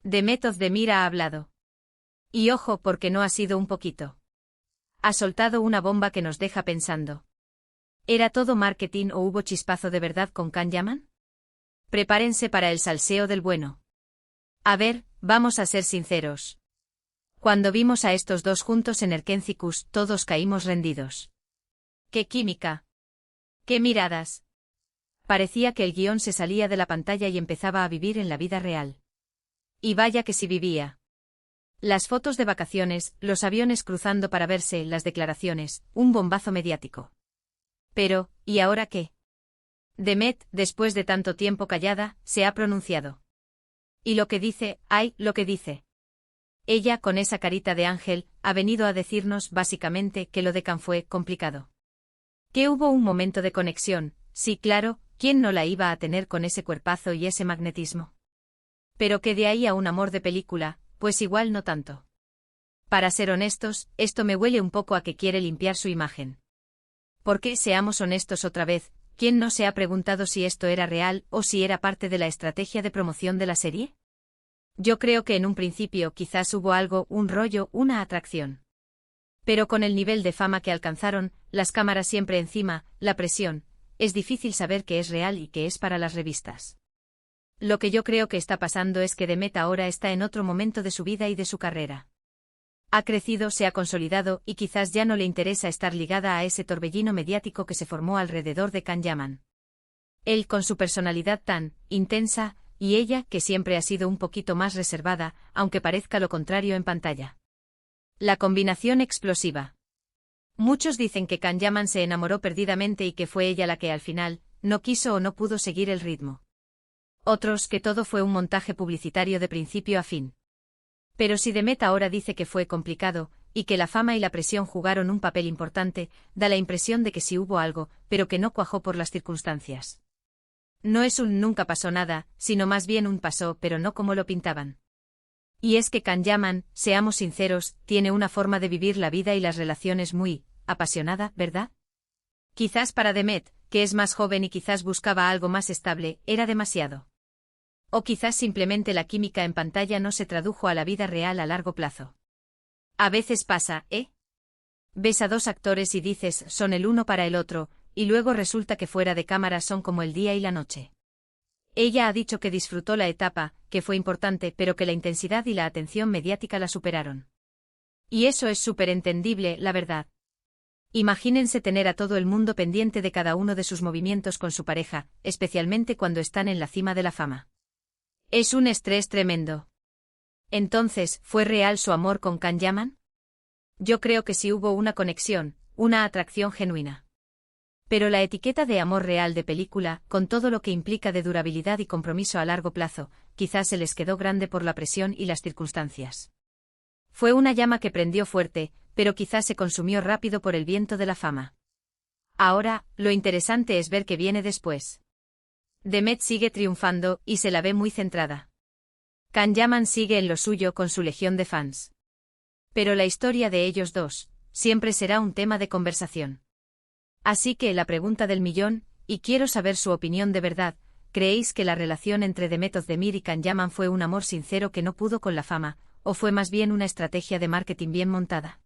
Demet Özdemir ha hablado. Y ojo porque no ha sido un poquito. Ha soltado una bomba que nos deja pensando. ¿Era todo marketing o hubo chispazo de verdad con Can Yaman? Prepárense para el salseo del bueno. A ver, vamos a ser sinceros. Cuando vimos a estos dos juntos en Erkencicus, todos caímos rendidos. ¡Qué química! ¡Qué miradas! Parecía que el guión se salía de la pantalla y empezaba a vivir en la vida real. Y vaya que sí vivía. Las fotos de vacaciones, los aviones cruzando para verse, las declaraciones, un bombazo mediático. Pero, ¿y ahora qué? Demet, después de tanto tiempo callada, se ha pronunciado. Y lo que dice, ¡ay, lo que dice! Ella, con esa carita de ángel, ha venido a decirnos básicamente que lo de Can fue complicado. Que hubo un momento de conexión, sí claro, ¿quién no la iba a tener con ese cuerpazo y ese magnetismo? Pero que de ahí a un amor de película, pues igual no tanto. Para ser honestos, esto me huele un poco a que quiere limpiar su imagen. Porque, seamos honestos otra vez, ¿quién no se ha preguntado si esto era real o si era parte de la estrategia de promoción de la serie? Yo creo que en un principio quizás hubo algo, un rollo, una atracción. Pero con el nivel de fama que alcanzaron, las cámaras siempre encima, la presión, es difícil saber qué es real y qué es para las revistas. Lo que yo creo que está pasando es que Demet ahora está en otro momento de su vida y de su carrera. Ha crecido, se ha consolidado y quizás ya no le interesa estar ligada a ese torbellino mediático que se formó alrededor de Can Yaman. Él con su personalidad tan intensa, y ella que siempre ha sido un poquito más reservada, aunque parezca lo contrario en pantalla. La combinación explosiva. Muchos dicen que Can Yaman se enamoró perdidamente y que fue ella la que al final, no quiso o no pudo seguir el ritmo. Otros que todo fue un montaje publicitario de principio a fin. Pero si Demet ahora dice que fue complicado, y que la fama y la presión jugaron un papel importante, da la impresión de que sí hubo algo, pero que no cuajó por las circunstancias. No es un nunca pasó nada, sino más bien un pasó, pero no como lo pintaban. Y es que Can Yaman, seamos sinceros, tiene una forma de vivir la vida y las relaciones muy apasionada, ¿verdad? Quizás para Demet, que es más joven y quizás buscaba algo más estable, era demasiado. O quizás simplemente la química en pantalla no se tradujo a la vida real a largo plazo. A veces pasa, ¿eh? Ves a dos actores y dices, son el uno para el otro, y luego resulta que fuera de cámara son como el día y la noche. Ella ha dicho que disfrutó la etapa, que fue importante, pero que la intensidad y la atención mediática la superaron. Y eso es súper entendible, la verdad. Imagínense tener a todo el mundo pendiente de cada uno de sus movimientos con su pareja, especialmente cuando están en la cima de la fama. Es un estrés tremendo. Entonces, ¿fue real su amor con Can Yaman? Yo creo que sí hubo una conexión, una atracción genuina. Pero la etiqueta de amor real de película, con todo lo que implica de durabilidad y compromiso a largo plazo, quizás se les quedó grande por la presión y las circunstancias. Fue una llama que prendió fuerte, pero quizás se consumió rápido por el viento de la fama. Ahora, lo interesante es ver qué viene después. Demet sigue triunfando y se la ve muy centrada. Can Yaman sigue en lo suyo con su legión de fans. Pero la historia de ellos dos siempre será un tema de conversación. Así que la pregunta del millón, y quiero saber su opinión de verdad, ¿creéis que la relación entre Demet Özdemir y Can Yaman fue un amor sincero que no pudo con la fama, o fue más bien una estrategia de marketing bien montada?